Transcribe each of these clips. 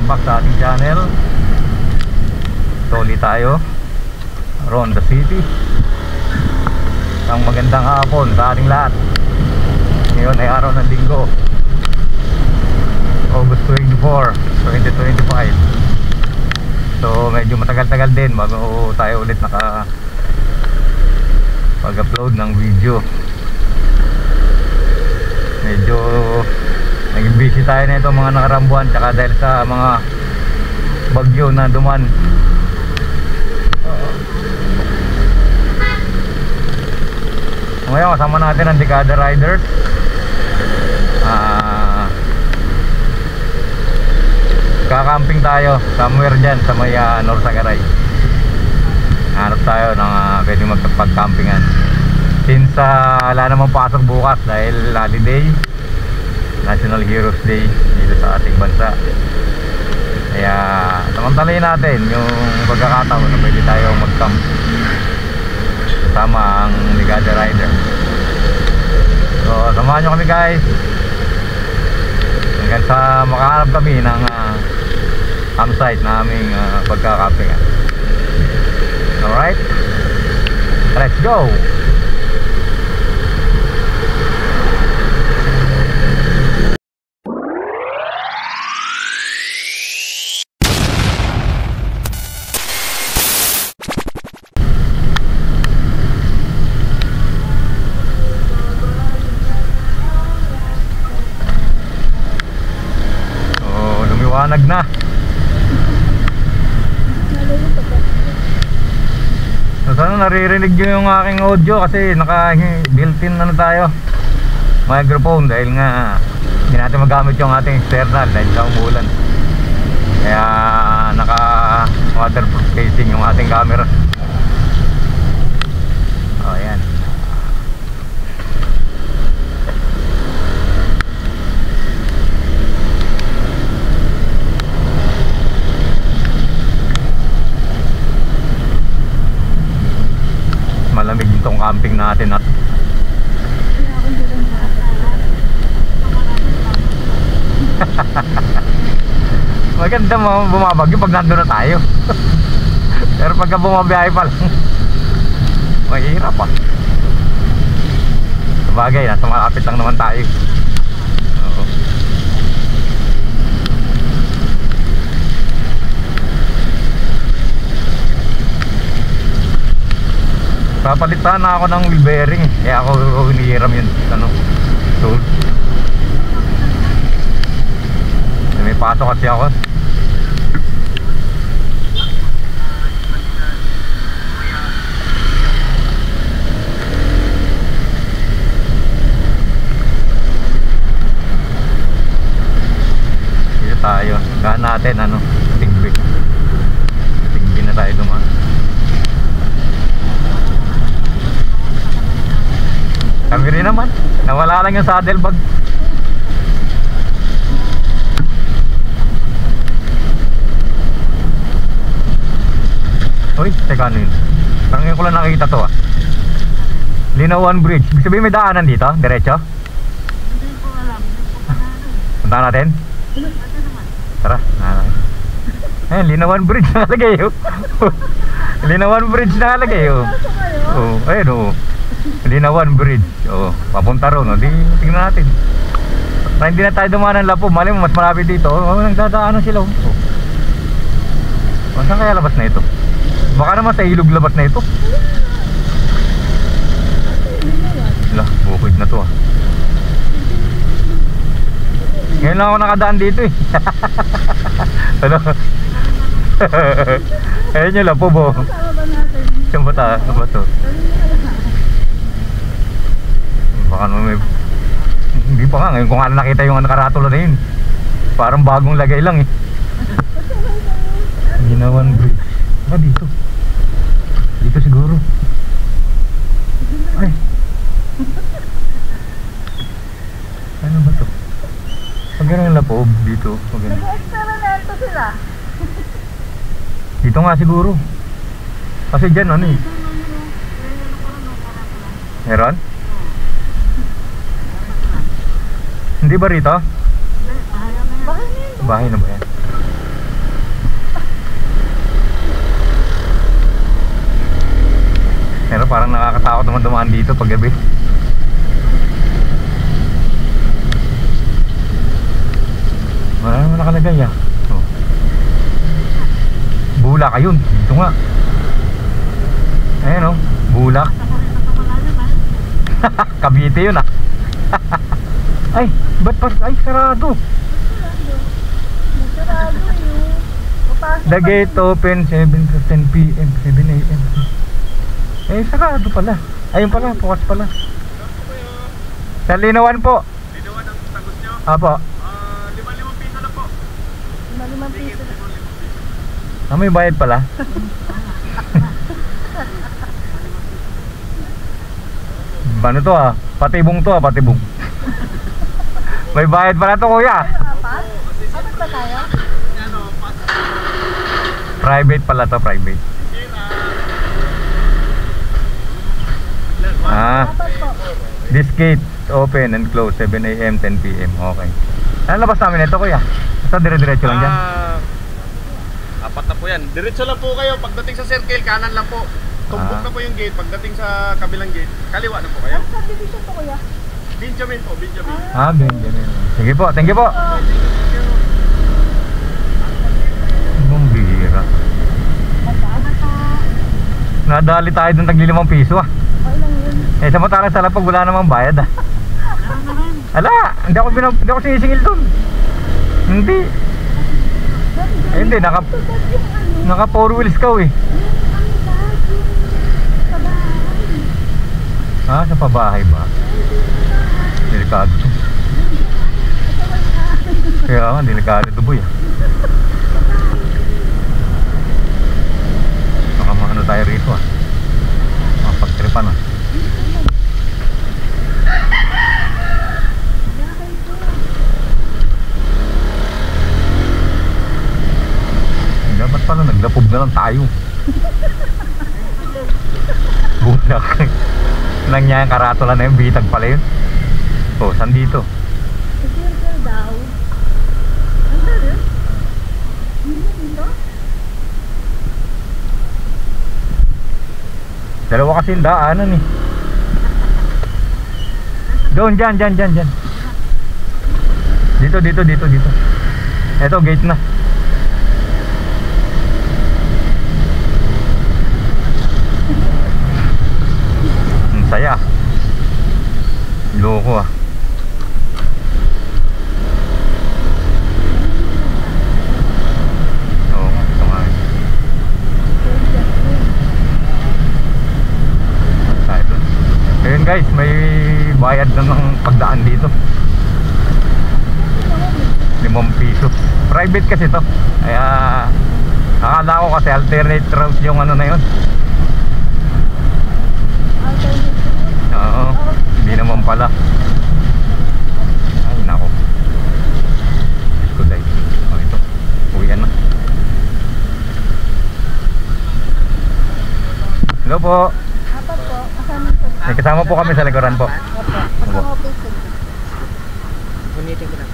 welcome back sa ating channel. Tuli tayo around the city. Ang magandang hapon sa ating lahat. Ngayon ay araw ng linggo, August 24, 2025. So medyo matagal-tagal din bago tayo ulit pag-upload ng video. Medyo naging busy tayo na ito mga nakarang buwan, tsaka dahil sa mga bagyo na duman. Ngayon kasama natin ang Dekada Riders. Kakamping tayo somewhere dyan sa may Norsagaray. Hanap tayo ng pwedeng magpag-campingan. Since wala namang pasok bukas dahil holiday, National Heroes Day dito sa ating bansa. Kaya samantalayin natin yung pagkakataon na pwede tayong mag-camp kasama ang Dekada Rider. So samahan nyo kami guys hanggang sa makahanap kami ng campsite na aming pagkakampingan. Alright, let's go! Lumiwanag na. So, sana naririnig nyo yung aking audio kasi naka-built-in tayo microphone dahil nga hindi natin magamit yung ating external dahil sa umulan. Kaya naka waterproof casing yung ating camera. Oh, yan. Malamig itong camping natin at maganda mo bumabagyo pag nandun na tayo. Pero pagka bumabiyahe pa lang mahirap pa. Sabagay, nasa malapit lang naman tayo. Oo. Papalitan na ako ng wheel bearing, kaya ako hinihiram yun tool. May pasok kasi ako. Dito tayo, gaan natin Tigbi na tayo dumaan. Kami rin naman, nawala lang yung saddle bag. Uy, teka ano yun? Parang ngayon ko lang nakikita to Linawan Bridge. Ibig sabihin may daanan dito? Diretso? Hindi ko alam. Punta natin? Tara, Linawan Bridge nakalagay Linawan Bridge nakalagay Oh, ayun Linawan Bridge. Papunta ron. Di tingnan natin. Para hindi na tayo dumaan ng Lapu. Mali mo mas malapit dito. Nagdadaanan sila. Saan kaya labas na ito? Baka naman sa ilog labas na ito. Wala, bukid na to Ngayon lang ako nakadaan dito Ano? Ayun yung Lapu bo. Saan ba to? Baka naman hindi pa nga. Ngayon ko nga nakita yung nakaratula na yun. Parang bagong lagay lang Linawan Bridge. Dito. Dito siguro. Ay. Ano ba to? Pag gano'n lang po dito. Nag-experimento sila. Dito nga siguro. Kasi dyan Meron? Hindi ba rito? Bahay na yun. Bahay na ba yan? Pero parang nakakatakot naman dumaan dito pag gabi. Wala naman nakalagay ah. Oh. Bulak ayun. Ito nga. Ayan oh. Bulak. Cavite yun ah. Ay, ba't pa? Ay, sarado. Sarado yun. Papasok The pa gate open 7 to 10 p.m. 7 a.m. Eh, sarado pala. Ayun pala, bukas pala. Sa Linawan po. Linawan ang sagot nyo? Apo. 5 piso na po. 5 piso na. Ah, may bayad pala. Ano to ah? Patibong to ah, patibong. May bayad pala to kuya. Apat? Apat ba tayo? Ano, Private pala to, private. Ah, Apat po. this gate open and close 7 a.m. 10 p.m. Okay. Ano labas namin ito kuya? Basta dire-diretso lang dyan. Apat na po yan. Diretso lang po kayo. Pagdating sa circle, kanan lang po. Tumbok na po yung gate. Pagdating sa kabilang gate, kaliwa na po kayo. Ang subdivision po kuya? Benjamin po, Benjamin. Ah, Benjamin. Sige po, thank you po. Ibang bihira. Nadali tayo dun tagli 5 piso ah. Okay lang yun. Eh samantalang sa lapag wala namang bayad ah. Ala, hindi ako sinisingil dun. Hindi. Eh, hindi, naka 4 wheels ka eh. Ah, sa pabahay ba? Delikado to. Kaya nga, delikado to boy ah. Baka maano tayo rito ah. Mapagtripan ah. Dapat pala naglapog na lang tayo. Bunak. Nangyayang karatula na yung bitag pala yun. Oh, saan dito? Circle daw. Ang dali? Dito? Dalawa kasi yung daanan eh. Doon, dyan. Dito. Eto, gate na. Ang saya. Loko ah. Oo nga, ito nga. Tayo dun. Ayun guys, may bayad na ng pagdaan dito. 5 piso. Private kasi to. Kaya akala ko kasi alternate route yung ano na yun. Oo, hindi naman pala. Ay nako. Diyos ko dahil. Oh, ito, uwian na. Hello po. Apat po. Kasama po. May kasama po kami sa likuran po. Kasama po ito. Unitin ko na.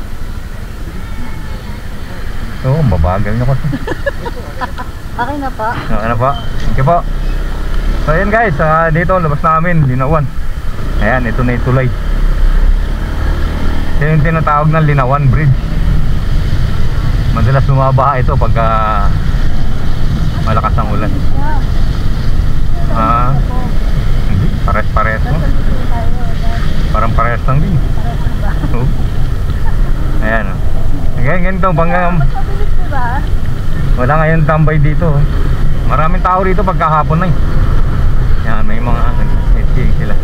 Oo, mabagal nyo kasi. Okay na po. Ano po? Thank you po. So ayan guys, dito labas namin, Linawan. Ayan, ito na yung tulay. Ito yung tinatawag na Linawan Bridge. Madalas bumabaha ito pagka malakas ang ulan. Ah, hindi, pares-pares mo. Parang pares lang din. Oh. Ayan o. Ganito, Mabilis diba? wala ngayon tambay dito. Maraming tao rito pagkahapon na eh. Yan, may mga setting sila.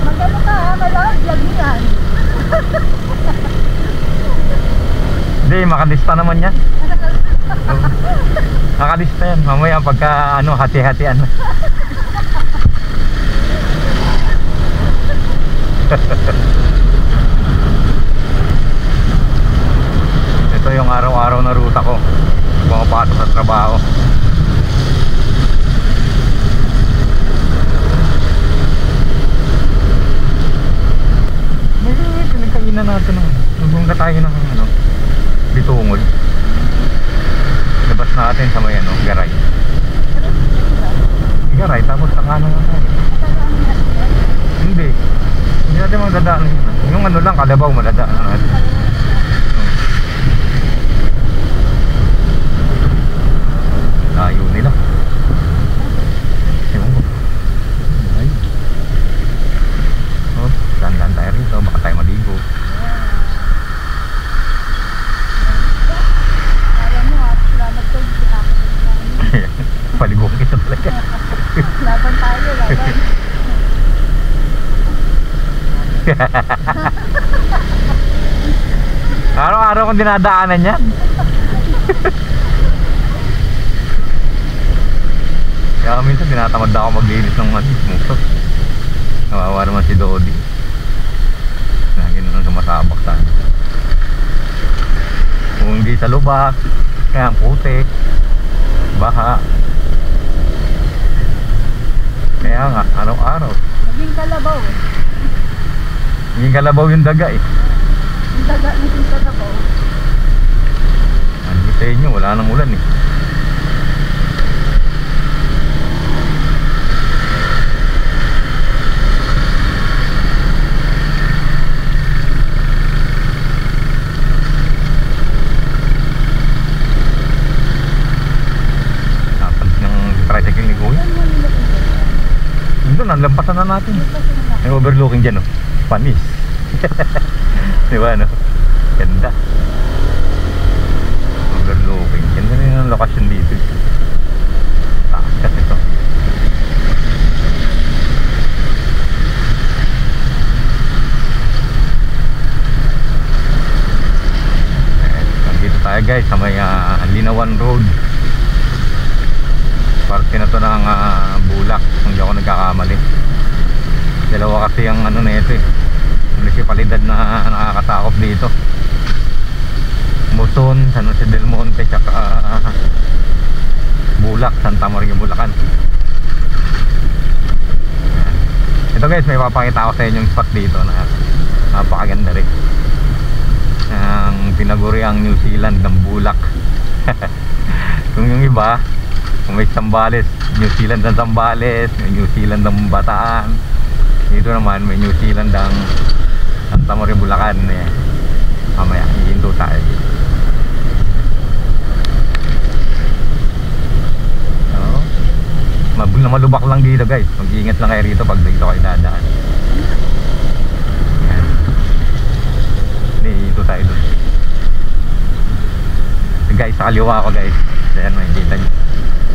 Magano ka ha? Kailangan vlog yan. Hindi, makadista naman yan. Nakadista yan. Mamaya pagka ano, hati-hatian. Ito yung araw-araw na ruta ko pumapasok sa trabaho. May pinagkainan natin ng nagungga tayo ng ano, bitungod. labas natin sa may ano, Garay. Garay, tapos sa kanan nga tayo. Hindi. Hindi natin magdadaan yun. Yung ano lang, Kalabaw madadaan natin. Layo nila. Ewan ko. Ay. Oh, dandan tayo rito. Baka tayo maligo. Alam mo at salamat ko hindi ako namin. Paliguan kita talaga. Laban tayo, laban. Araw-araw kong dinadaanan yan. Kaya minsan tinatamad ako maglinis ng smoker. Nawawa naman si Dodi. Lagi na nang sumasabak sa akin. Kung hindi sa lubak, kaya ang putik, baha. Kaya nga, araw-araw. Naging Kalabaw eh. Naging Kalabaw yung daga eh. Yung daga naging Kalabaw. Hindi sa inyo, wala nang ulan eh. Tricycle ni Kuya. Doon, lampasan na natin. May overlooking dyan, oh. Panis. Di ba, no? Ganda. Overlooking. Ganda rin ang lokasyon dito. Taas kasi ito. Nandito tayo guys sa may Linawan Road. Parte na to ng Bulak, kung di ako nagkakamali. Dalawa kasi ang ano na ito eh, munisipalidad na nakakasakop dito. Muson, San Jose del Monte, tsaka Bulak, Santa Maria, Bulacan. Ito guys, may papakita ko sa inyo yung spot dito na napakaganda rin. Ang tinaguriang New Zealand ng Bulak. Kung yung iba, kung may Zambales, New Zealand ng Zambales, may New Zealand ng Bataan. Dito naman may New Zealand ng Santa Maria, Bulacan eh. Mamaya, hihinto tayo. So, malubak lang dito guys. Mag-iingat lang kayo rito pag dito kayo dadaan. Yan. Hindi, hihinto tayo dun. Guys, sa kaliwa ko guys. Ayan, makikita nyo.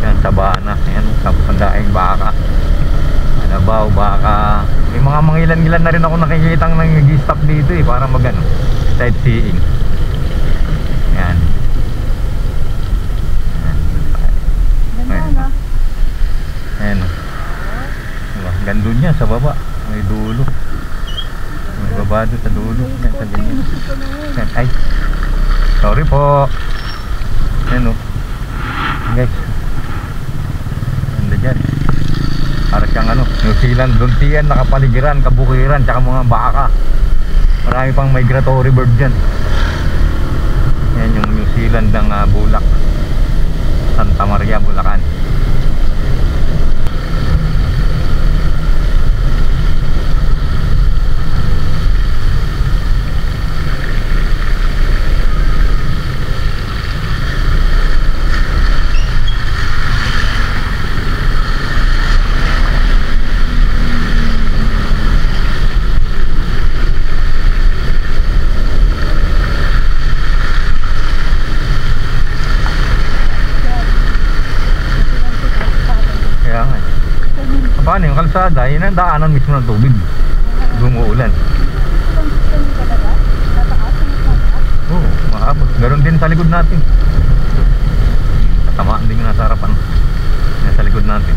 Yan, Sabana. Ayan, tapos ang daing baka. Kalabaw, baka. May mga mangilan-ilan na rin ako nakikitang nag-stop dito eh, para mag-ano, sightseeing. Yan. Ganda na. Ayan. Diba? Gandun niya sa baba. May dulo. May baba doon sa dulo. Yan, sa ganyan. Yan. Ay. Sorry po. Ayan o. Guys. Ganda dyan. Para siyang ano, New Zealand, luntian, nakapaligiran, kabukiran, tsaka mga baka. Marami pang migratory bird dyan. Yan yung New Zealand ng Bulak, Santa Maria, Bulacan. Paano yung kalsada, yun ang daanan mismo ng tubig. Dumuulan. Oo, maabot. Ganon din sa likod natin. Katamaan din yung nasa harapan. Nasa likod natin.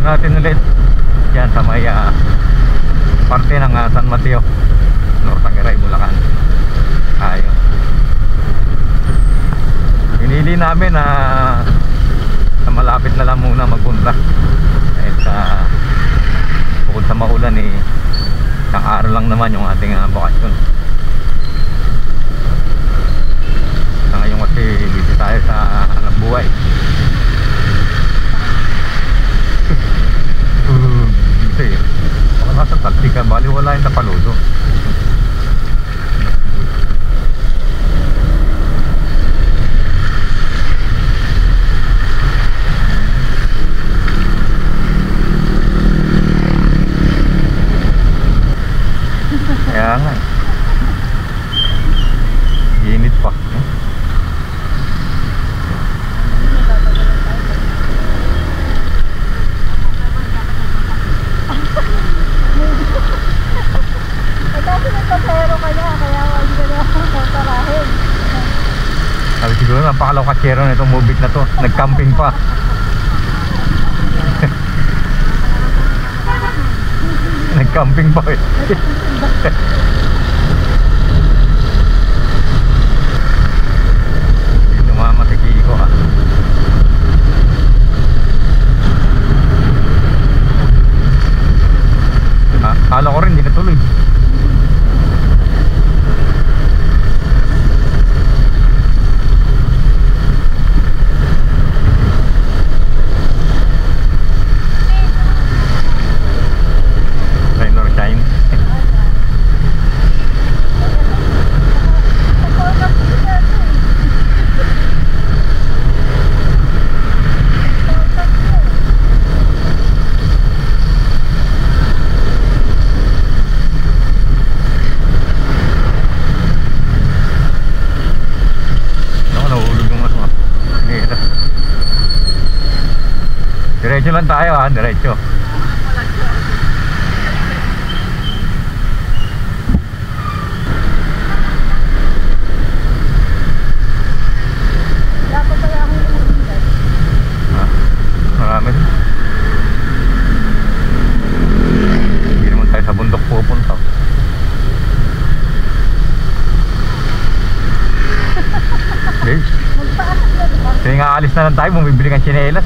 Natin ulit yan sa may parte ng San Mateo, North Tagaray, Bulacan tayo. namin na malapit na lang muna magpunta. Dahil sa bukod sa maulan isang araw lang naman yung ating bakasyon. Ngayon kasi busy tayo sa hanap buhay. Busy. Baka nasa taxi ka, bali wala yung napaludo. Kaya nga init pa. Kasi nagpapero ka na, kaya wag ka na paparahin. Sabi siguro napakalaw katsero na itong mubit na to. Nag-camping pa. Nag-camping pa eh. Tumama si Kiko ah. Kala ko rin, hindi natuloy. Diretso lang tayo ha, diretso. Dapat kaya akong umulan. Marami din. Hindi naman tayo sa bundok pupunta. Okay. Magpaasok na diba? Kaya nga alis na lang tayo, bumibili kang tsinelas.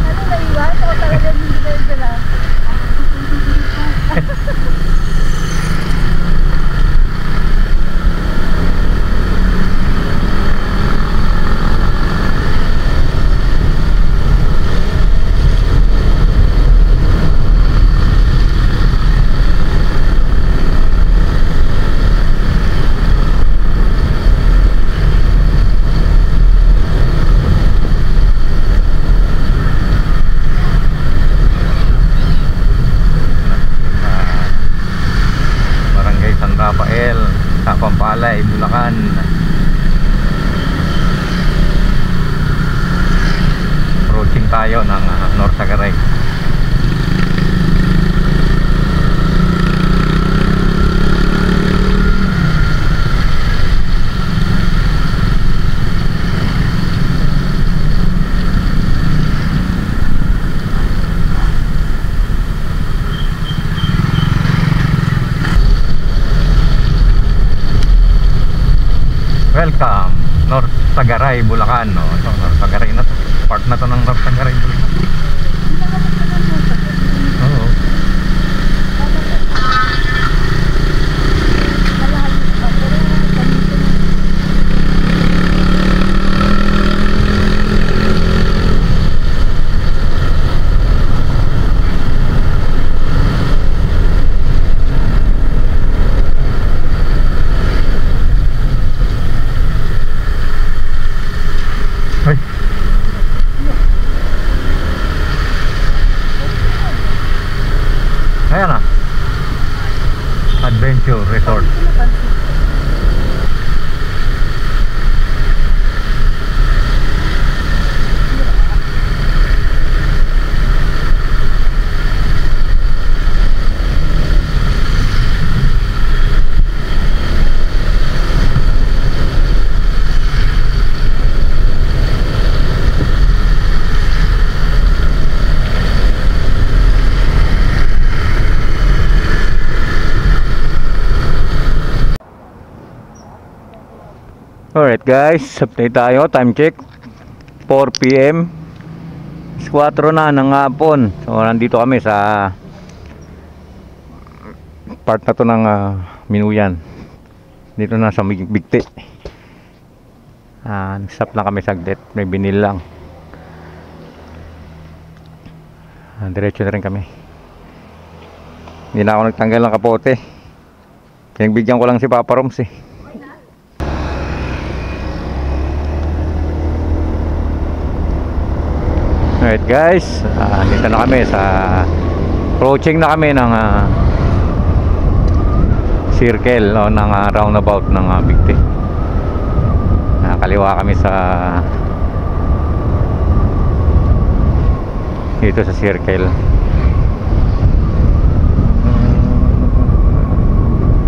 Ano naiwan? O talagang hindi kayo sila? Rafael, sa Pampalay, Bulacan. Approaching tayo ng North Sagaray. Welcome, North Sagaray, Bulacan. No? Ito, North Sagaray na to. Part na to ng North Sagaray, Bulacan. Oo. Ay. Ayan na. Adventure Resort. Alright guys, update tayo. Time check 4 PM 4 na ng hapon. So nandito kami sa part na to ng Minuyan. Dito na sa Bigti. Stop na kami saglit. May binil lang. Diretso na rin kami. Hindi na ako nagtanggal ng kapote. Pinagbigyan ko lang si Papa Roms eh. Alright guys, dito na kami sa approaching na kami ng circle o ng roundabout ng Bigti. Kaliwa kami sa dito sa circle.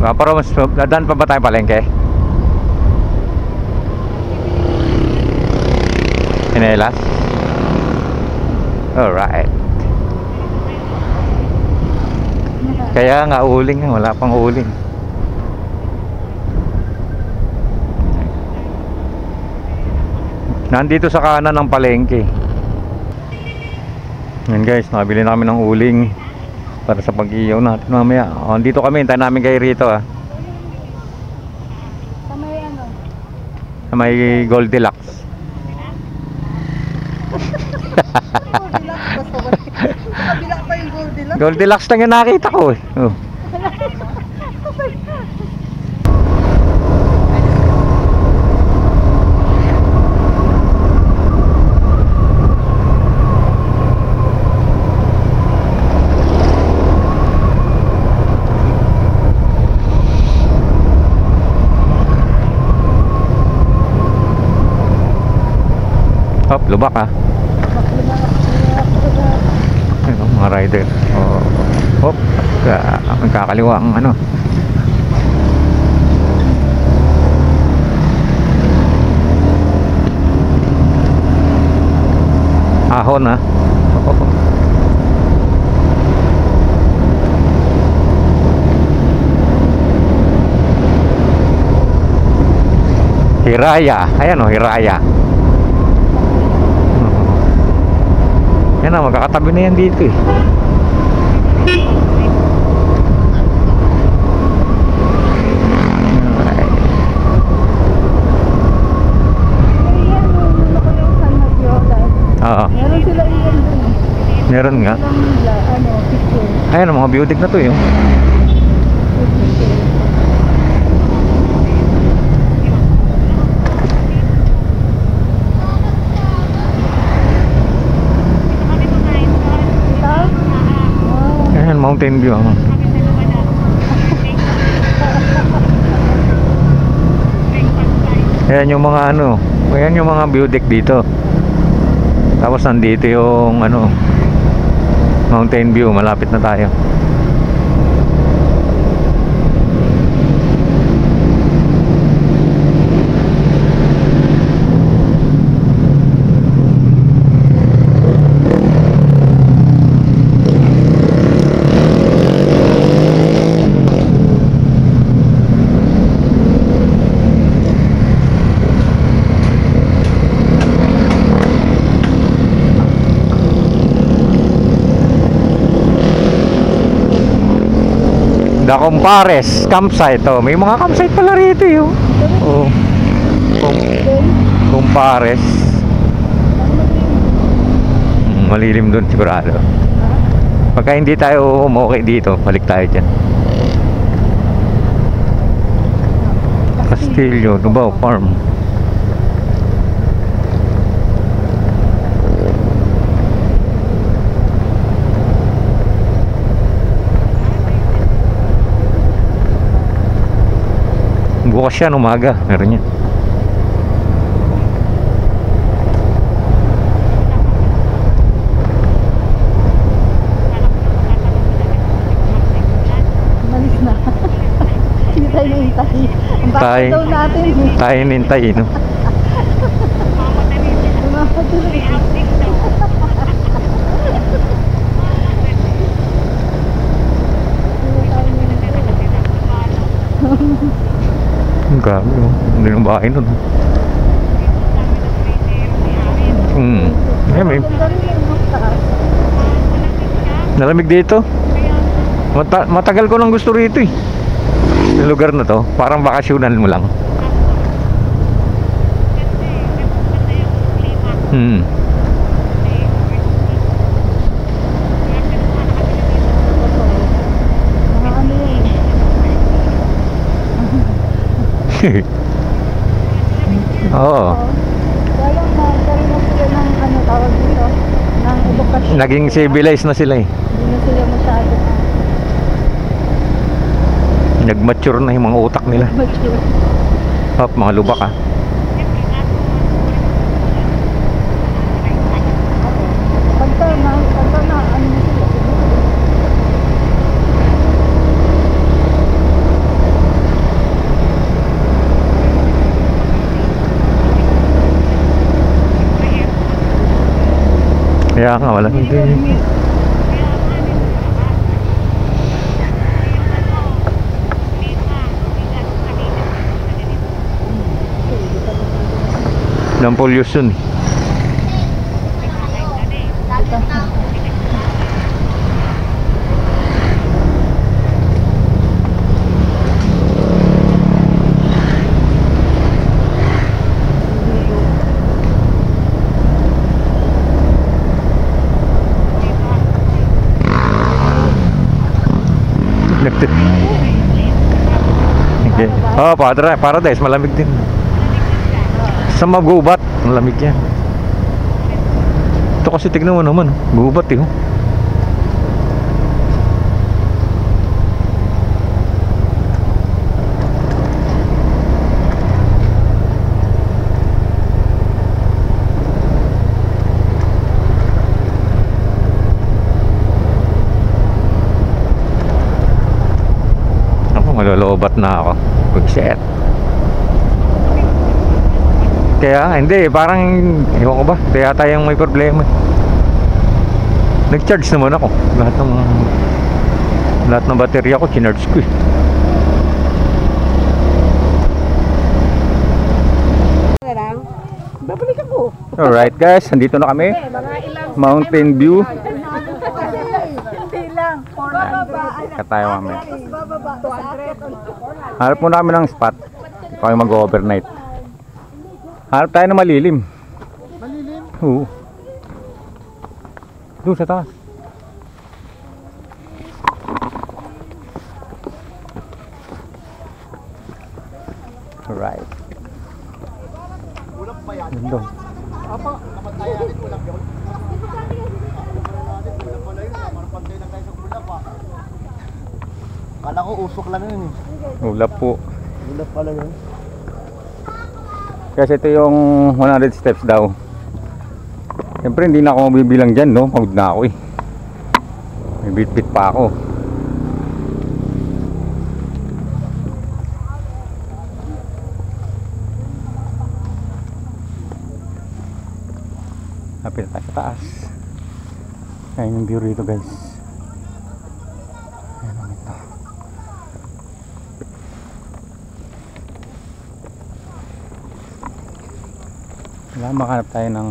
Pero mas dadaan pa ba tayo palengke? Inelas? Alright. Kaya nga uling, wala pang uling. Nandito sa kanan ng palengke. Yan guys, nakabili na kami ng uling para sa pag-iyaw natin mamaya. Dito kami, hintayin namin kayo rito Sa may ano? Sa may Goldilocks. Goldilocks, basta ba? Kabila pa yung Goldilocks. Goldilocks lang yung nakita ko eh. Oh. Hop, lubak ah. Ayun, mga rider. Hop, magkakaliwa ang ano. Ahon ah. Hiraya, ayan o, Hiraya. Yan na, magkakatabi na yan dito eh. Oo. Meron sila iyan dun. Meron nga. Picture. Ayan, mga beauty na to yun. Ayan, Mountain View. Ayan yung mga ano, ayan yung mga view deck dito. Tapos nandito yung ano, Mountain View, malapit na tayo. The Compares campsite. Oh, may mga campsite pala rito yun. Oh. Compares. Malilim doon sigurado. Pagka hindi tayo okay dito, balik tayo dyan. Castillo, Nubao Farm. Bukas yan, umaga. Meron yan. Malis na. Hindi tayo nahintay. Ang bakit daw natin. Tayo nintay, no? Grabe, oh. Hindi ng bahay nun. Eh, may nalamig dito. Matagal ko nang gusto rito eh. Sa lugar na to, parang bakasyonan mo lang. Mga ano yun. Oo. Kaya lang nagkaroon na sila ng ano tawag dito, ng edukasyon. Naging civilized na sila eh. Hindi na sila masyado Nag-mature na yung mga utak nila. mature. Hop, mga lubak ah. Pagka na ano na sila, siguro. Kaya nga, wala. Hindi. Ng pollution eh. Okay. Oh, Paradise, malamig din. Sa magubat, malamig yan. Ito kasi tignan mo naman, gubat eh. Malolobat na ako. Good shit. Kaya hindi, parang ewan ko ba, kaya tayong may problema. Nag-charge naman ako. Lahat ng baterya ko kinarge ko eh. Babalik ako. Alright guys, andito na kami. Mountain View. Hindi lang. Katayo kami. Bababa. Hanap muna kami ng spot. Kami mag-overnight. Hanap tayo ng malilim. Malilim? Oo. Doon sa taas. Alright. Ulap pa yan. Doon. Apa, kamatayan natin ulap yun. Ulap pala yun, marapantay lang tayo sa ulap ah. Kala ko usok lang yun eh. Ulap po. Ulap pala yun. Kasi ito yung 100 steps daw. Siyempre hindi na ako mabibilang dyan, no? Pagod na ako eh. May bit-bit pa ako. Hapit na tayo sa taas. Ayan yung view rito guys. Ayan ang ito. Kailangan makahanap tayo ng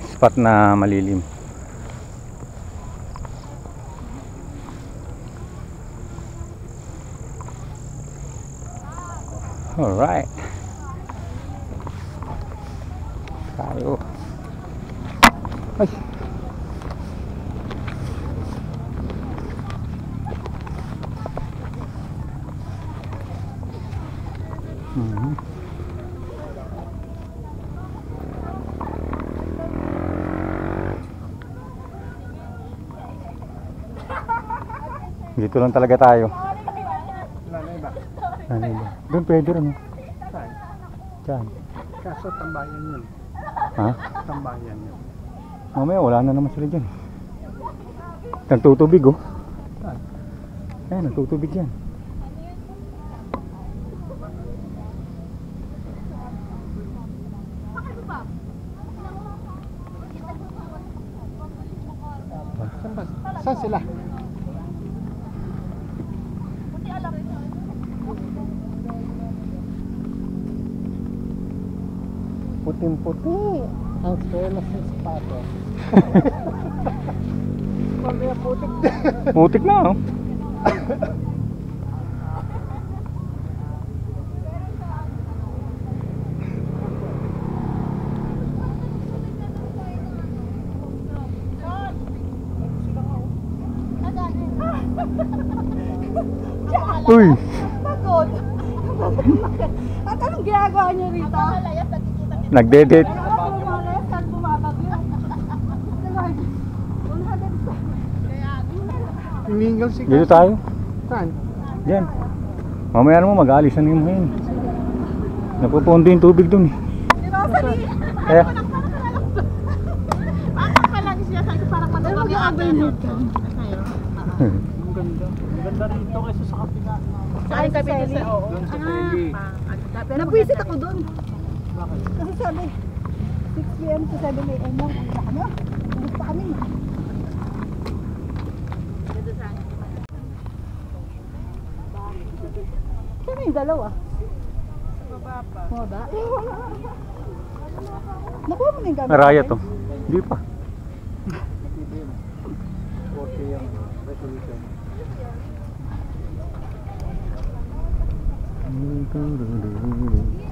spot na malilim. Alright. Tayo. Ay. Dito lang talaga tayo. Ano ba? Doon pwede rin. Diyan. Kaso tambayan yun. Ha? Tambayan yun. Mamaya wala na naman sila dyan. Nagtutubig oh. Ayan, nagtutubig yan. Saan sila? Puting-puti. Ang swela sa sapatos. Pamaya putik. Putik na oh. Uy! Pagod. At anong ginagawa niyo rito? Nagde-date. Bumalayas at bumabagyo. Mingle si Dito tayo. Saan? Diyan. Mamaya naman mag-aalis na yung ngayon. Napupundo yung tubig dun eh. Di ba, Sali? Kaya, Bakit pa lang siya sa parang matapag yung abay nito? Ang ganda. Ang ganda rito kaysa sa kapila. Saan kami doon sa oo? Doon sa Peli. Nabwisit ako doon. Bakit? Kasi sabi, 6 p.m. to 7 a.m. lang. Punta kami. Ulit pa kami. Saan yung dalawa? Baba. Nakuha mo na yung gamit. naraya to. Hindi pa. 40 yung resolution.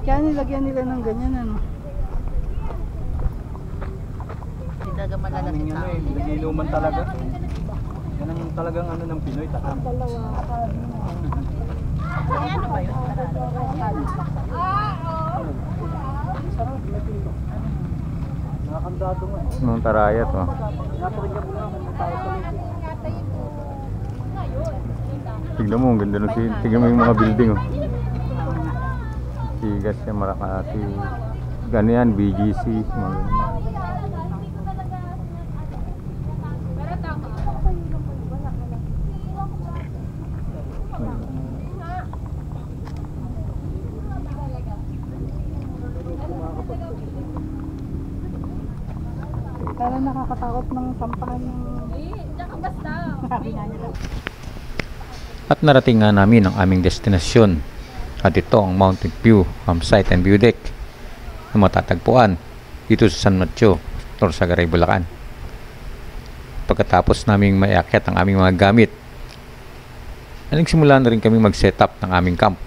Kaya nilagyan nila ng ganyan ano. Aning yun eh, nagiluman talaga. Yan ang talagang ano ng Pinoy, takam. Dalawa. Ano ba yun? Sarap, may pilo. Nakakandado nga. Nung taraya to. Napakinggan mo lang kung tao sa lito. Tignan mo, ang ganda ng tignan mo yung mga building oh. Sigas siya, Marakati. Gano yan, BGC. Mga ganyan. Parang nakakatakot ng sampahan ng... Sabi nga nila. At narating nga namin ang aming destinasyon. At ito ang Mountain View Campsite and View Deck na matatagpuan dito sa San Mateo, Norsagaray, Bulacan. Pagkatapos naming maiakyat ang aming mga gamit, nagsimula na rin kami mag-set up ng aming camp.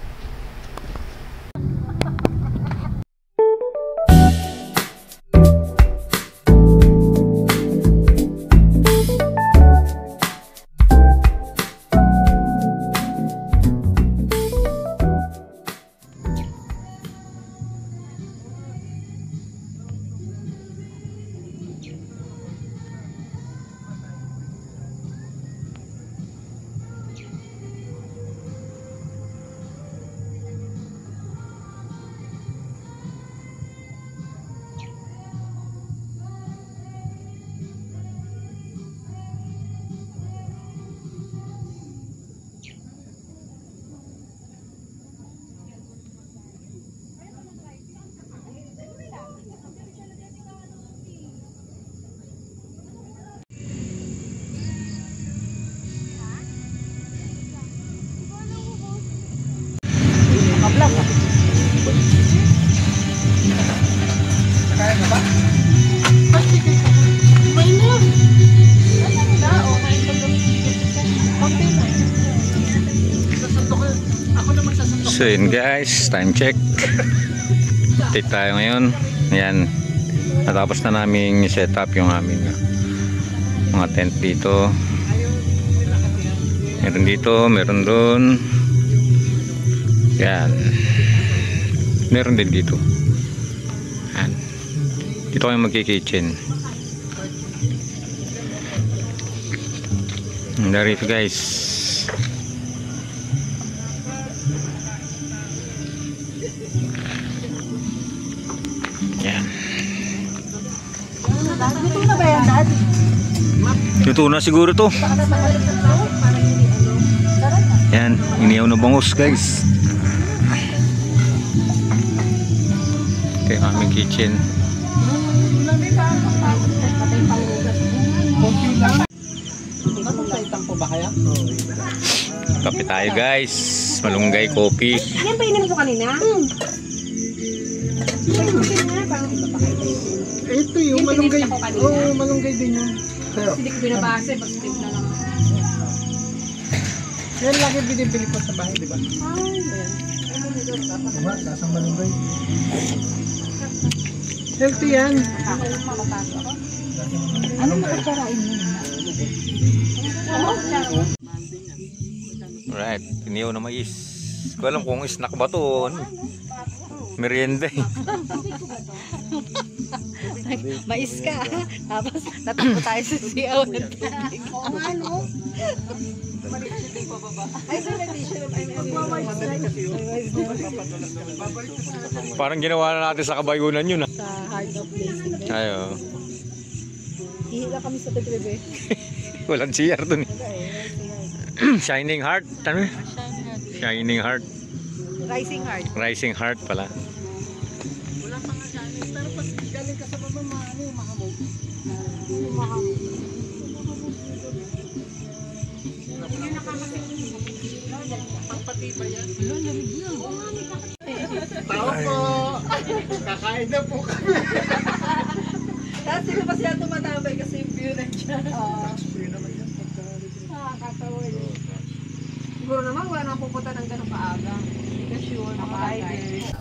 So yun guys, time check. Update tayo ngayon. Ayan, natapos na namin set up yung aming mga tent dito. Meron dito, meron doon. Yan, meron din dito. Yan, dito kayo magki-kitchen. Narito guys. Yan. Luto na ba yan, Dad? Luto na siguro to. Yan, inihaw na bangus guys. Ito yung aming kitchen. Kape tayo guys. Malunggay, coffee. Yan ba ininom ko kanina? Ito yung malunggay. Oo, malunggay din yun. Hindi ko binabase, basta tip na lang. Yan lagi binibili ko sa bahay, di ba? Ay, ayan. Diba? Lasang malunggay. Healthy yan. Ako yung makapasok ako. Ano makatsarain mo? Alright, piniyaw na mais. Ko alam kung snack ba to. Ano? Merienda eh. Mais ka. Tapos natakbo tayo sa siyaw. Oo nga, no? Ay, sa meditation. Parang ginawa na natin sa Kabayunan yun ah. Sa Heart of Blazing. Ayo. Hihila kami sa Petrebe. Walang CR dun eh. Shining Heart. Ano eh? Shining Heart. Rising Heart. Rising Heart pala. Wala pang galing. Pero pag galing ka sa baba, mahamog. Pagpatibay yan. Tao po! Kakain na po kami. Tapos sila pa siya tumatabay kasi yung view na dyan. Free naman yan. Nakakatawa yun. Siguro naman wala nang pupunta ng ganun paaga. Kasi sure, nakakaya.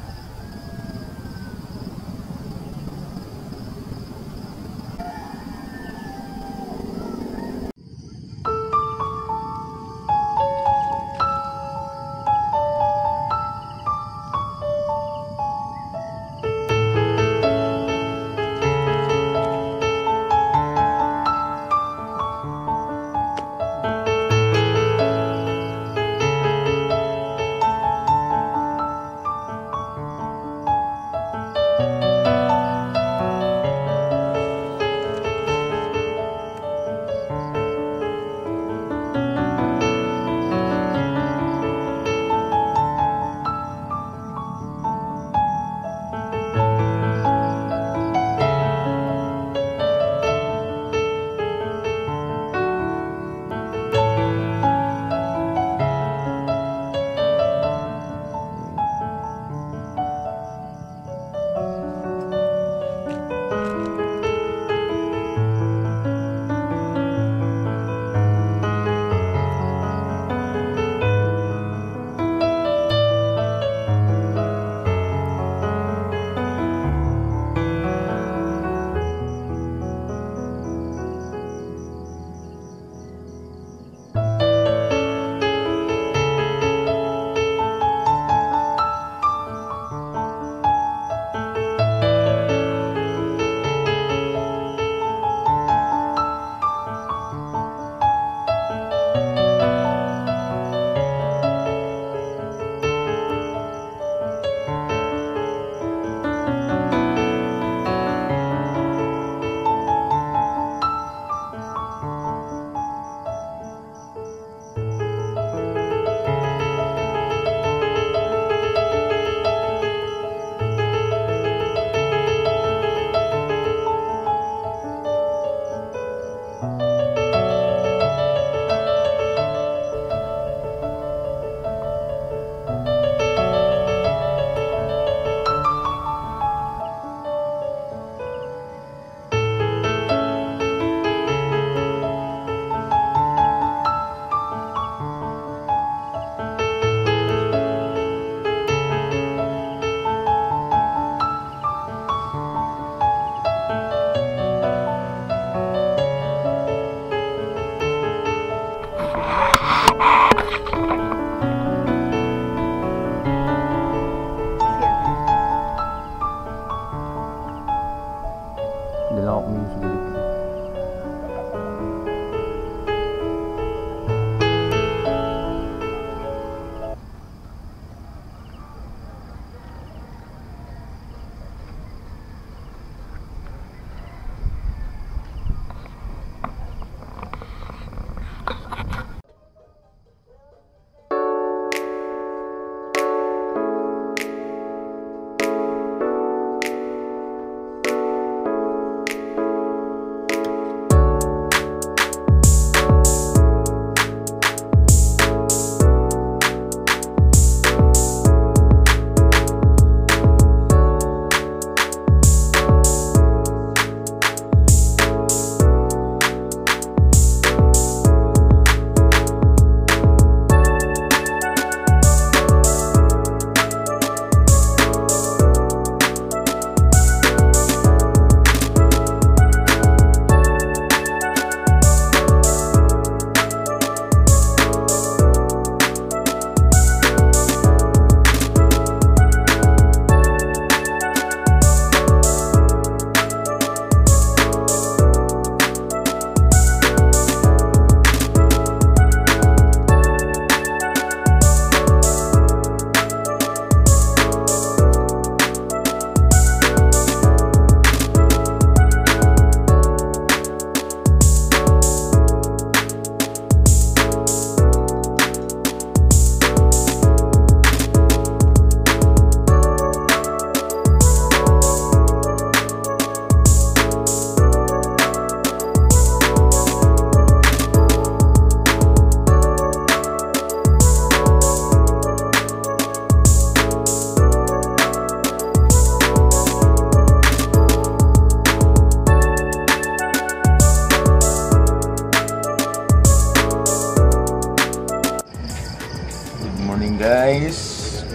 guys.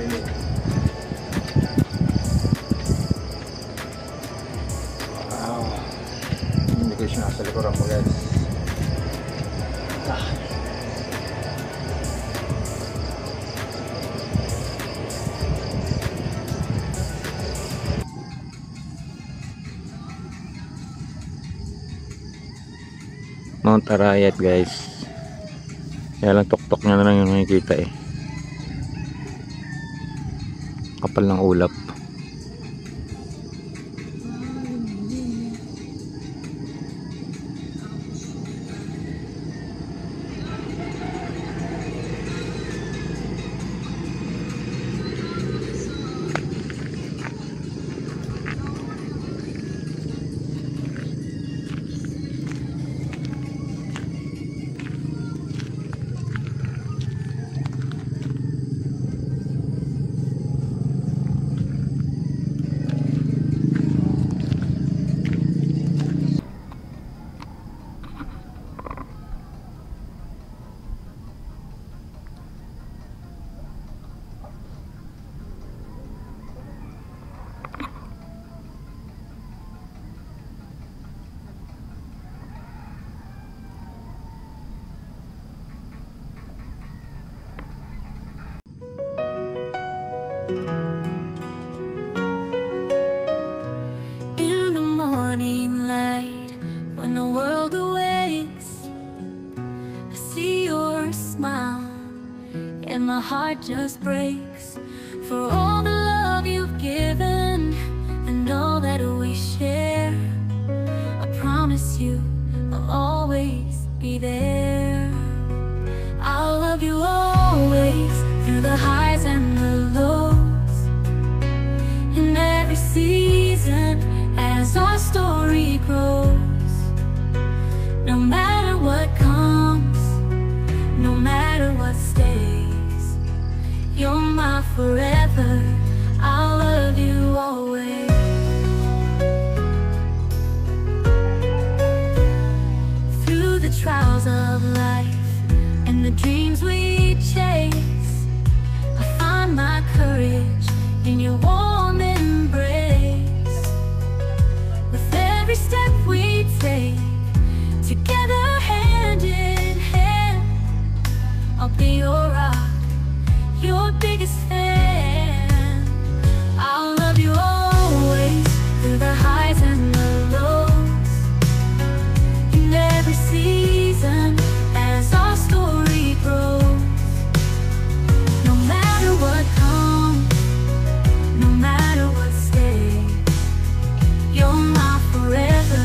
Wow. Hindi ko siya nasa likuran ko guys. Mount Arayat guys. Kaya lang tuktok na lang yung nakikita eh. Kapal ng ulap. In the morning light, when the world awakes, I see your smile, and my heart just breaks for all the love you've given and all that we share. I promise you I'll always be there. I'll love you always, through the highs and the lows, in every season as our story grows. No matter what comes, no matter what stays, you're my forever. I'll love you always. Through the trials of life and the dreams we chase, I find my courage in your warm embrace. With every step we take, together hand in hand, I'll be your rock, your biggest fan. I'll love you always, through the highs and the lows, in every season as our story grows. No matter what comes, no matter what stays, you're my forever.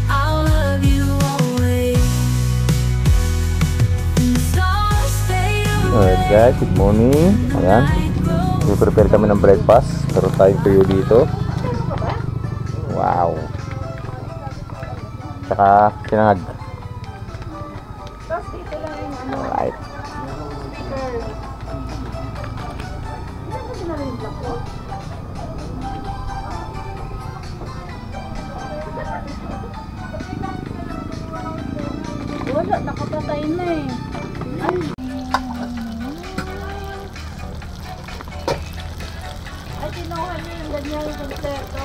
I'll love you always. When the stars fade Alright away, guys, good morning. Ayan, prepare kami ng breakfast. Meron tayong tuyo dito. Wow. Tsaka sinangag. Tapos dito lang yung ano, Alright. speaker. Ano ba sila yung black ko? Wala, nakapatay na eh. Ay. Ay, tinuha niyo yung ganyan yung kompleto.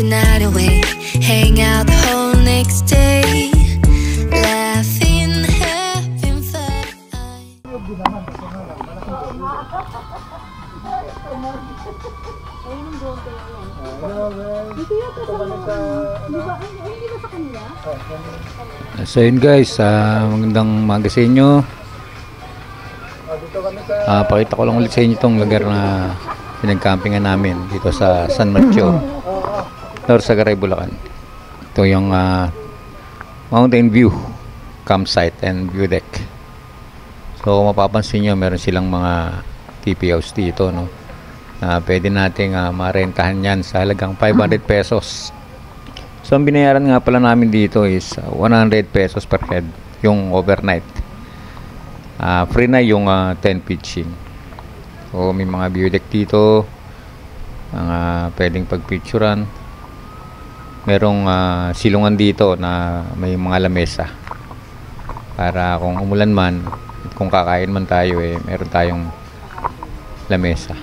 night away, hang out the whole next day, laughing, having fun. So yun guys, magandang umaga sa inyo. Pakita ko lang ulit sa inyo itong lugar na pinagcampingan namin dito sa San Mateo, Norsagaray, Bulacan. Ito yung Mountain View campsite and view deck. So kung mapapansin nyo, meron silang mga TP house dito, no? Pwede nating marentahan yan sa halagang 500 pesos. So ang binayaran nga pala namin dito is 100 pesos per head yung overnight. Free na yung tent pitching. So may mga view deck dito, mga pwedeng pagpicturan. Merong silungan dito na may mga lamesa para kung umulan man, kung kakain man tayo, meron tayong lamesa.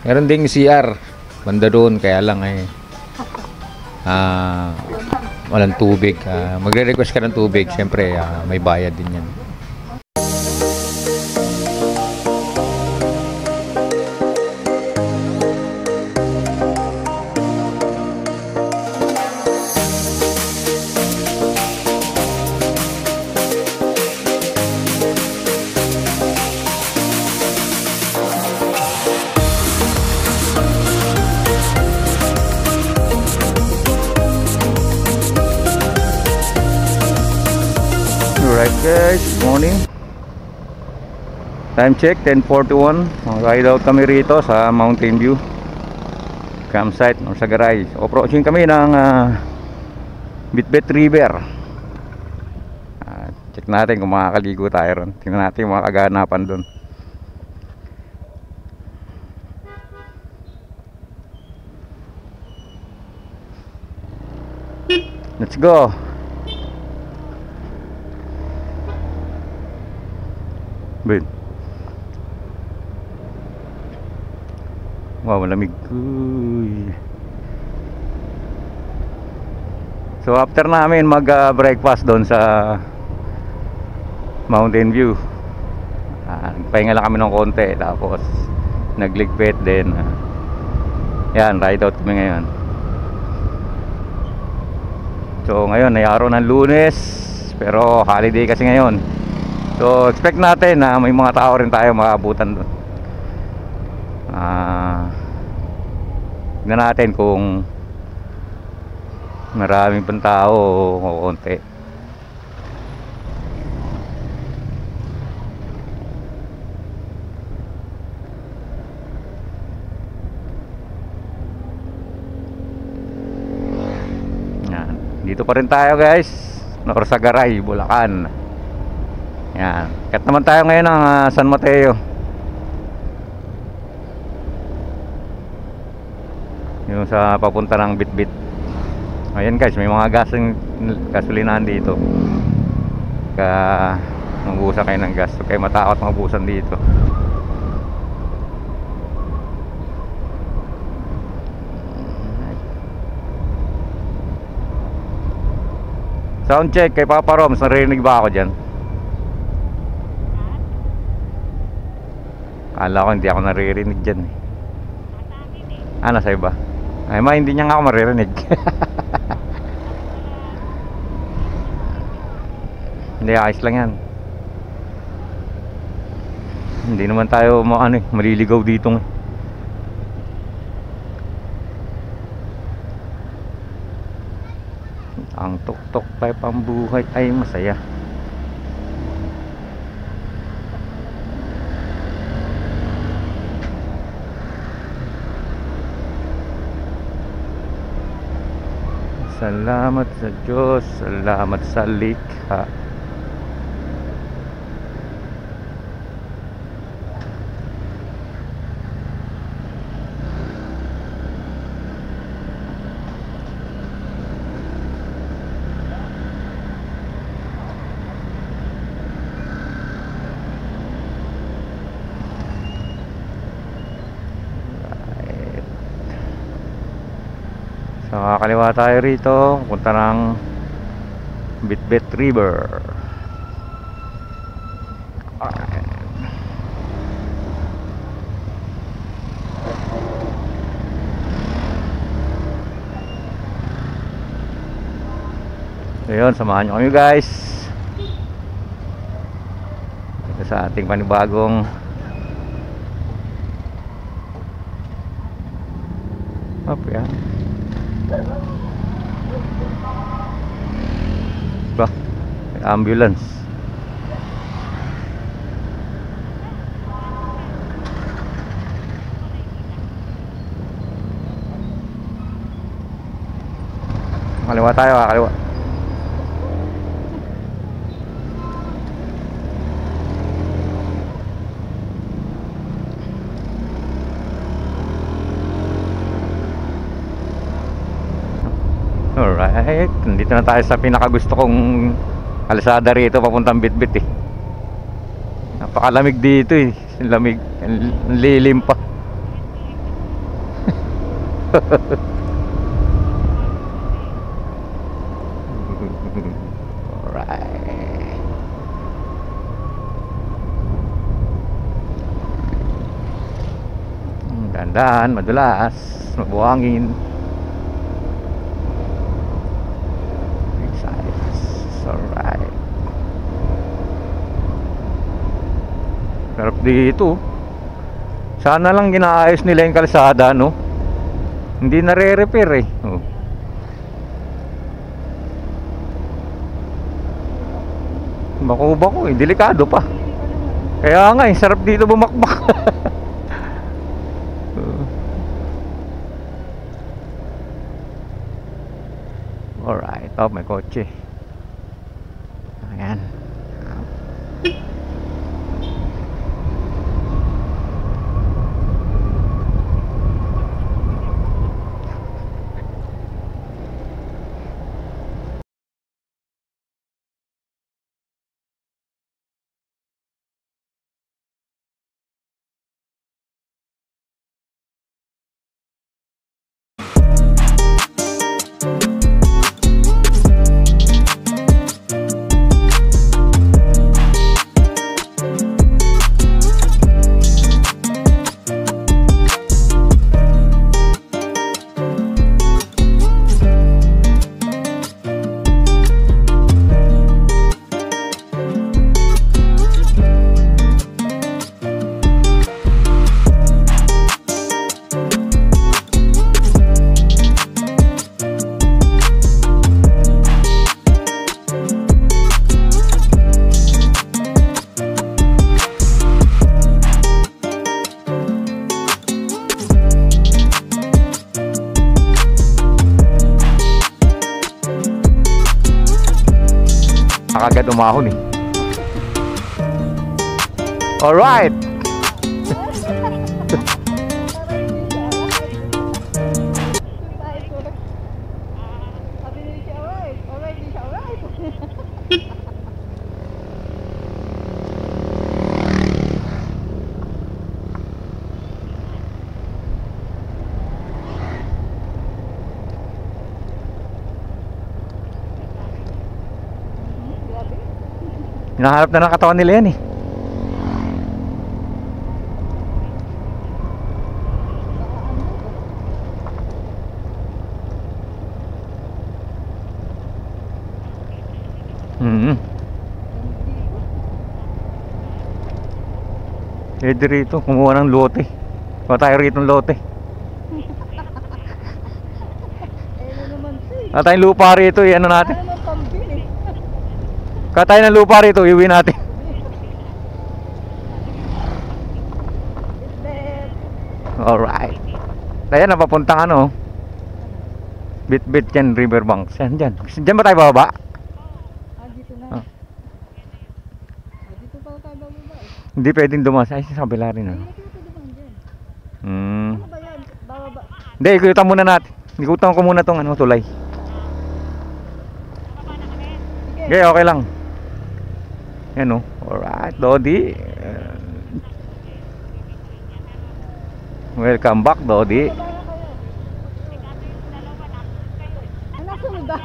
Meron ding CR banda doon, kaya lang walang tubig. Magre-request ka ng tubig, syempre may bayad din yan. Alright guys, morning. Time check, 10:41. Ride out kami rito sa Mountain View campsite, Norsagaray. Approaching kami ng Bitbit River. Check natin kung makakaligo tayo ron. Tingnan natin yung mga kaganapan doon. Let's go. Ben. Wow, malamig. Uy. So after namin mag-breakfast doon sa Mountain View, nagpahinga lang kami ng konti, tapos nagligpit din. Yan, ride out kami ngayon. So ngayon ay araw ng Lunes, pero holiday kasi ngayon. So expect natin na may mga tao rin tayo makaabutan doon. Tignan natin kung maraming pang tao o konti. Yan. Dito pa rin tayo guys, Norsagaray, Bulacan. Yan. Kat naman tayo ngayon ng San Mateo. Yung sa papunta ng Bitbit. Ayan guys, may mga gasolinahan dito. Mabusan kayo ng gas. Huwag kayo matakot mabusan dito. Sound check kay Papa Roms. Narinig ba ako dyan? Kala ko hindi ako naririnig dyan. Nasa iba? Ay hindi niya nga ako maririnig. Hindi, ayos lang yan. Hindi naman tayo maliligaw dito. Ang tuktok tayo pambuhay ay masaya. Salamat sa Diyos, salamat sa likha. So kakaliwa tayo rito, punta ng Bitbit River. Alright. So yun, samahan nyo kami guys ito sa ating panibagong yan ba, may ambulance. Kaliwa tayo, kaliwa. Alright, nandito na tayo sa pinakagusto kong kalsada rito papuntang Bitbit eh. Napakalamig dito eh. Lamig, ang lilim pa. Alright. Dandan, madulas, mabuhangin. Alright. Sarap dito. Sana lang ginaayos nila yung kalsada, no? Hindi nare-repair eh. Oh. Bako-bako eh, delikado pa. Kaya nga eh, sarap dito bumakbak. Alright, oh, may kotse. Ayan. Agad umahon eh. Alright. Hinahanap na ng katawan nila yan eh. Pwede rito, kumuha ng lote. Kuha tayo rito ng lote. Kuha tayong lupa rito, ano natin? Kuha tayo ng lupa rito, iuwi natin. Alright. Kaya napapuntang ano, Bitbit yan, Riverbanks. Yan dyan. Dyan ba tayo bababa? Dito na. Ah. Dito pa tayo bababa eh. Hindi pwedeng dumas. Ay, sa kabila rin ano. Hindi ko dumaan dyan. Hmm. Ano ba yan? Bababa. Hindi, ikutan muna natin. Ikutan ko muna tong ano, tulay. Sige. Okay, okay lang. Yan o. Alright, Dodi. Welcome back, Dodi. Matilda.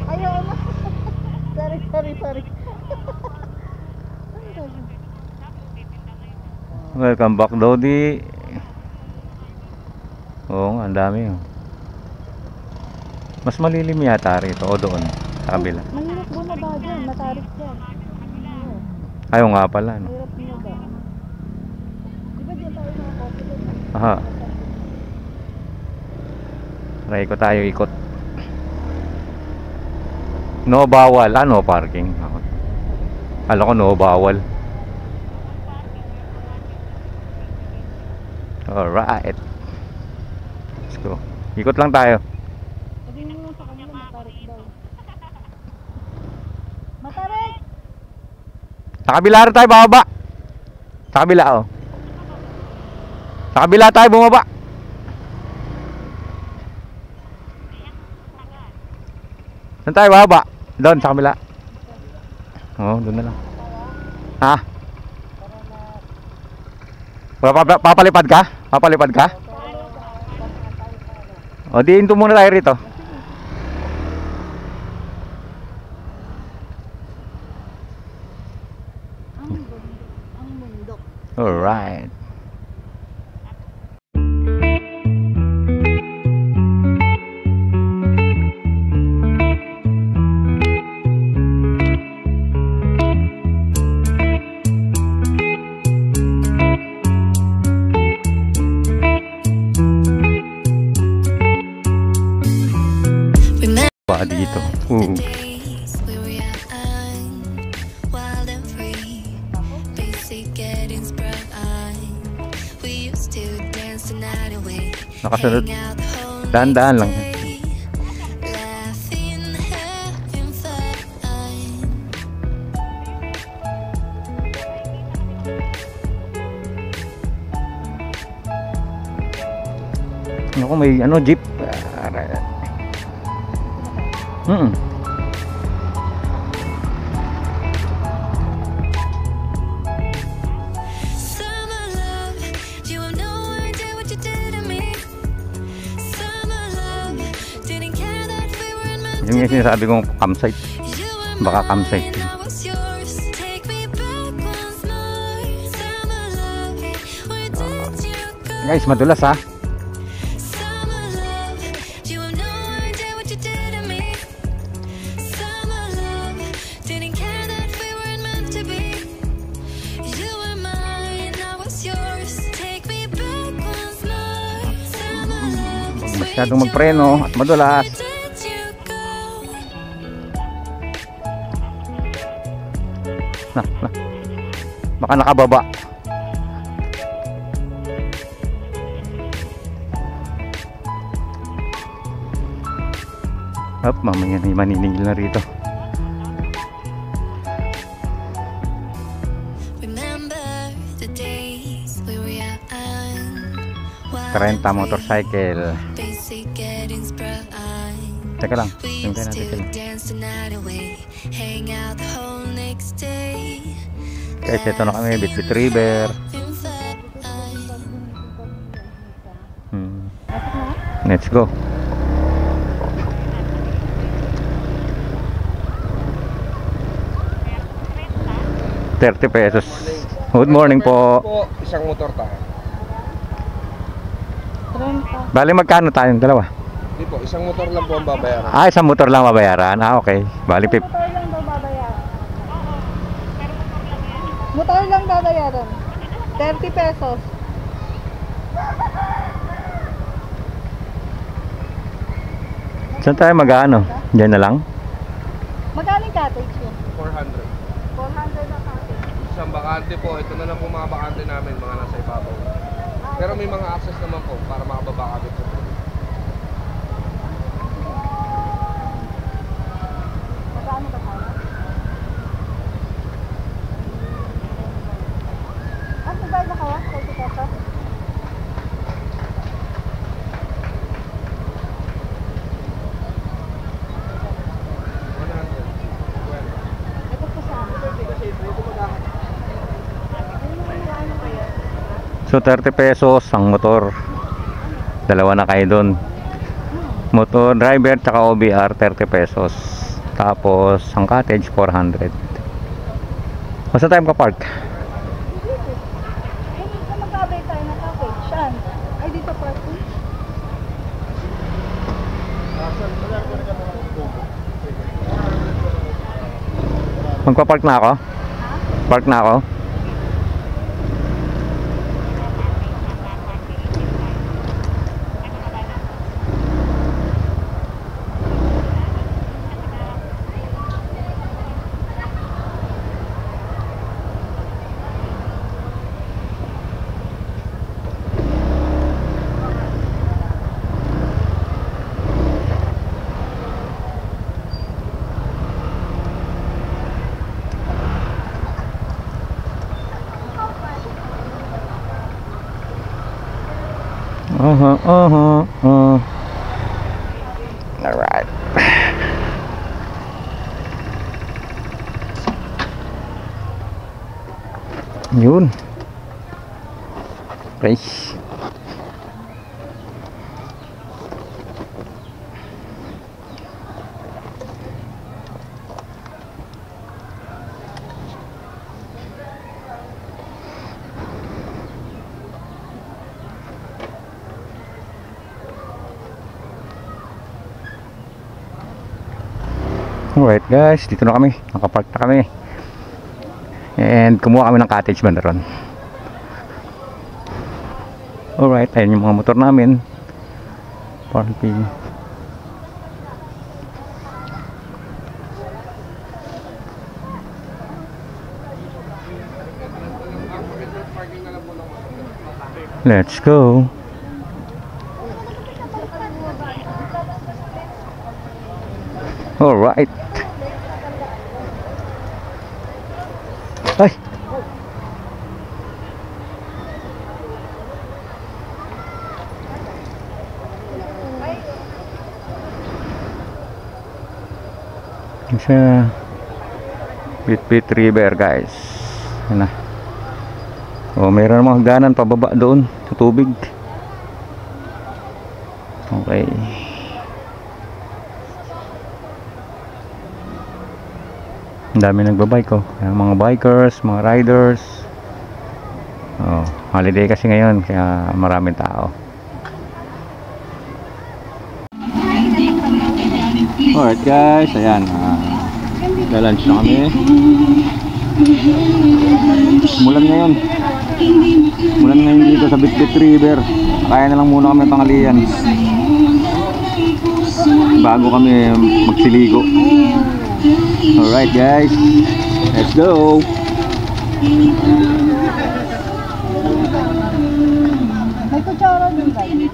Ayaw na. Sorry. Welcome back, Dodi. Oo nga, ang dami. Oh. Mas malilim yata rito o doon sa kabila. Mahirap bumaba dyan. Matarik dyan. Ayaw nga pala. No? Mahirap bumaba. Di ba dyan tayo nakakopi doon? Aha. Try ko tayo ikot. No bawal. No parking. Alam ko no bawal. Alright. Let's go. Ikot lang tayo. Sabi mo sa kanila matarik daw. Matarik! Sa kabila rin tayo bababa. Sa kabila oh. Sa kabila tayo bumaba. Saan tayo bababa? Doon sa kabila. Oo, doon na lang. Ha? Papalipad ka? Papalipad ka? O di into muna tayo rito. Ang bundok. Alright. Pa dito. Days we were young, wild and free, basic getting sprung. We used to dance the night away, Nakasunod. hang out the whole Daan-daan lang. day, laughing, having fun. Ako may ano jeep. Summer love, you have no idea what you did to me. Summer love, didn't care that we weren't meant Yung to yung sinasabi kong campsite. You were Baka mine, campsite. I was yours. Take me back once more. Summer love, where did you go? Guys, madulas ha. Summer love, you have no idea what you did to me. Summer love, didn't care that we weren't meant to be. You were mine, I was yours. Take me back once more. Summer love, Masyadong magpreno at madulas. where did you go? Na. Baka nakababa. Up, mamaya na maninigil na rito. Remember the days we were young, wild 30 and motorcycle. free, basic getting sprung. Teka lang, We tingnan used natin to sila. dance the night away, hang out the whole next day. Guys, ito na kami, Bitbit River. Having fun. Let's go. ₱30. Good morning po. Isang motor tayo. 30. Bali magkano tayong dalawa? Hindi po, isang motor lang po ang babayaran. Ah, isang motor lang mabayaran. Ah, okay. Bali pip. Motor lang daw babayaran. Motor lang babayaran. ₱30. Saan tayo mag-ano? Diyan na lang? Magkano yung cottage yun? 400. 400 na cottage. Isang bakante po, ito na lang po mga bakante namin, mga nasa ibabaw. Pero may mga access naman po para makababa kami po. Magkano ba tayo? Ah, nagbayad na kayo? ₱30? Ito po sa amin. So ₱30 ang motor. Dalawa na kayo doon. Motor driver tsaka OBR 30 pesos. Tapos ang cottage 400. Basta tayo ka-park. Magkabay tayo na cottage. Saan? Ay, dito parking. Magpa-park na ako? Park na ako? Alright. Yun. Fresh. Alright guys, dito na kami. Nakapark na kami. And kumuha kami ng cottage banda ron. Alright, ayun yung mga motor namin. Parking. Let's go. Alright. Ay. Sa Bit River guys. Yan na. Oh, mayroon namang hagdanan pababa doon sa tubig. Okay. Ang dami nagbabike oh. Mga bikers, mga riders. Oh, holiday kasi ngayon kaya maraming tao. Alright guys, ayan. Lalunch na kami. Mulan ngayon. Mulan ngayon dito sa Bitbit River. Kaya na lang muna kami tanghalian bago kami magsiligo. Alright guys, let's go. May kutsara din guys.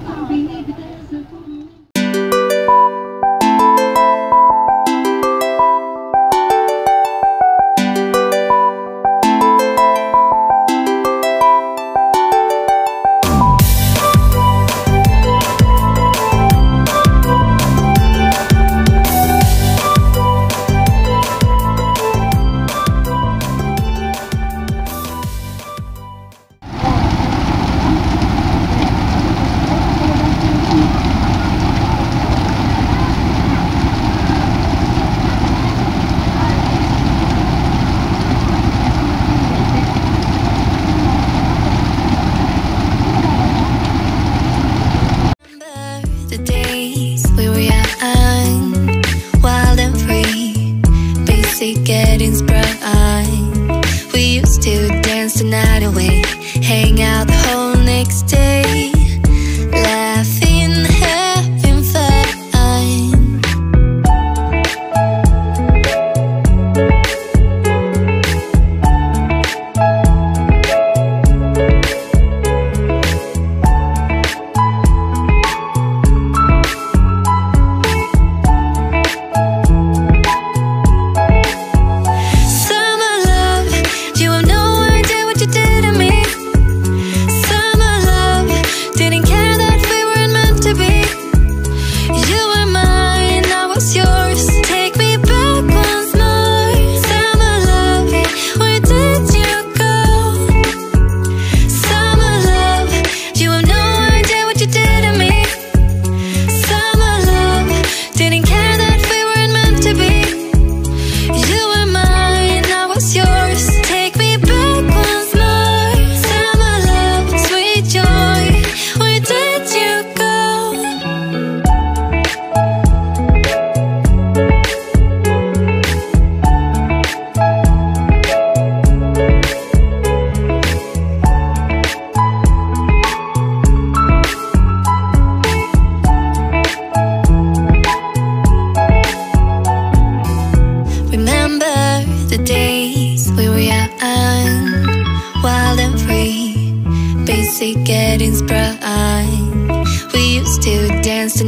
The days we were young, wild and free, basic gettings bright. We used to dance the night away, hang out the whole next day, laughing, having fun.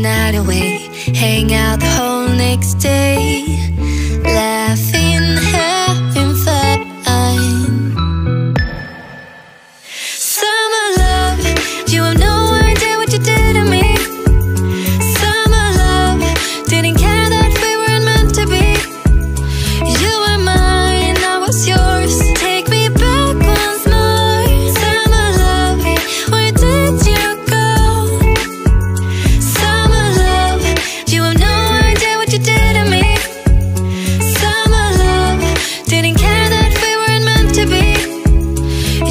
night away, hang out the whole next day, laughing, having fun. Summer love, you have no idea what you did to me. Summer love, didn't care that we weren't meant to be. You were mine, I was yours. Take me back once more. Summer love, where did you go? Summer love, you have no idea what you did to me. Summer love, didn't care that we weren't meant to be.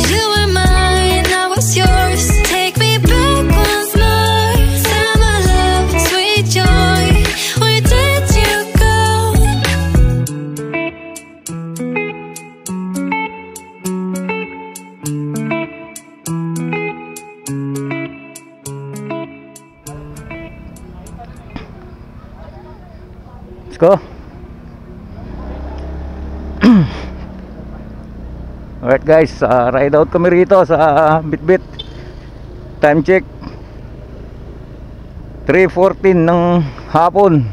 You were mine, I was yours. Take me back once more. Summer love, sweet joy, where did you go? Let's go. Alright guys, ride out kami rito sa Bitbit. Time check 3:14 ng hapon.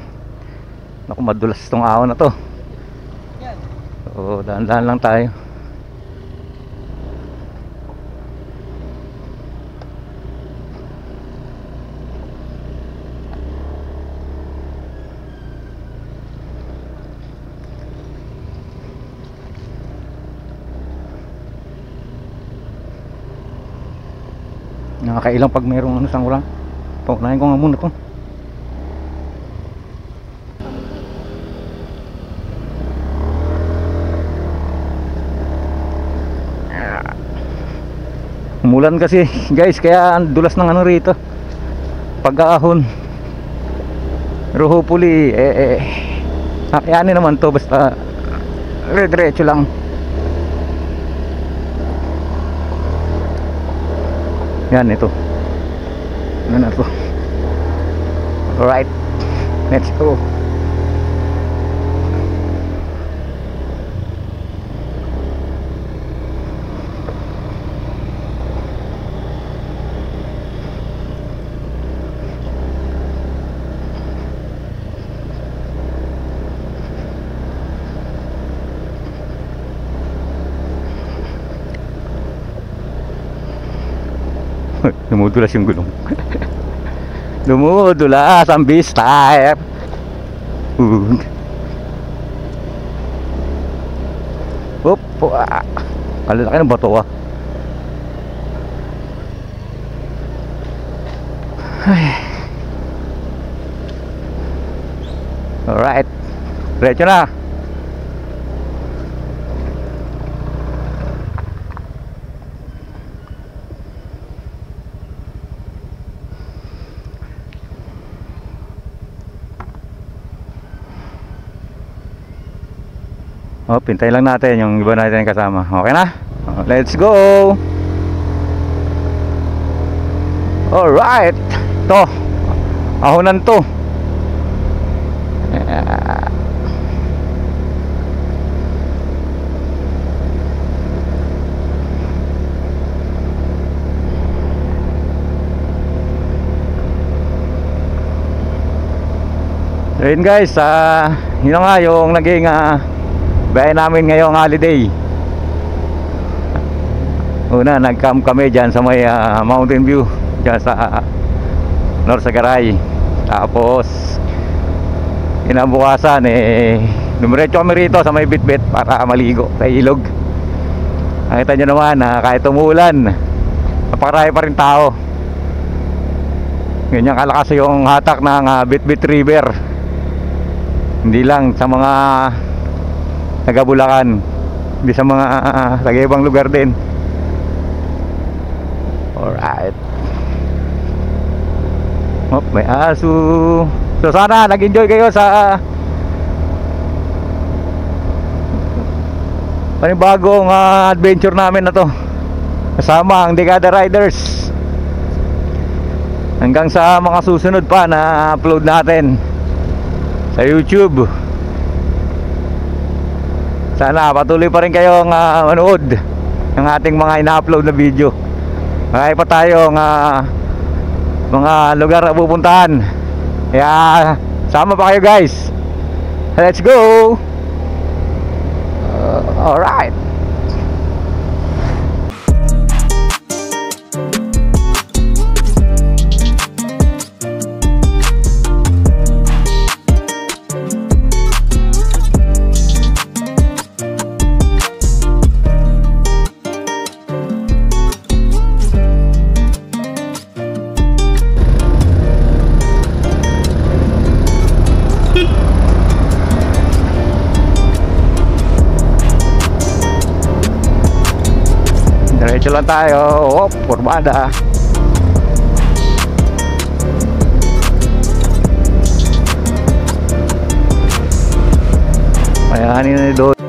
Naku, madulas tong ahon na to. So, dahan-dahan lang tayo. Nakakailang pag mayroong ano sang ulang. Paunahin ko nga muna to. Umulan kasi guys, kaya dulas ng ano rito pagkahon. Pero hopefully kakayanin naman to, basta diretso lang. Yan, ito. Ano na to? Alright, let's go. Dumudulas yung gulong. Dumudulas ang beast tire. Oop, kalalaki ng bato ah. Alright, diretso na. Oh, pintay lang natin yung iba natin kasama. Okay na? Let's go! Alright! Ito, ahonan to. So yun guys, yun nga yung naging biyahe namin ngayong holiday. Una, nag-camp kami dyan sa may Mountain View, dyan sa Norsagaray. Tapos kinabukasan dumiretso kami rito sa may Bitbit para maligo sa ilog. Nakita nyo naman kahit umulan, napakarami pa rin tao. Ganyan kalakas yung hatak ng Bitbit River. Hindi lang sa mga taga Bulacan, hindi sa mga taga ibang lugar din. Alright. Oh, may aso. So sana nag-enjoy kayo sa panibagong adventure namin na to kasama ang Dekada Riders. Hanggang sa mga susunod pa na upload natin sa YouTube. Sana patuloy pa rin kayong manood ng ating mga ina-upload na video. Marami pa tayong mga lugar na pupuntahan Kaya sama pa kayo guys. Let's go. Alright. Diretso lang tayo. Oh, kurbada. Ayan, yun doon.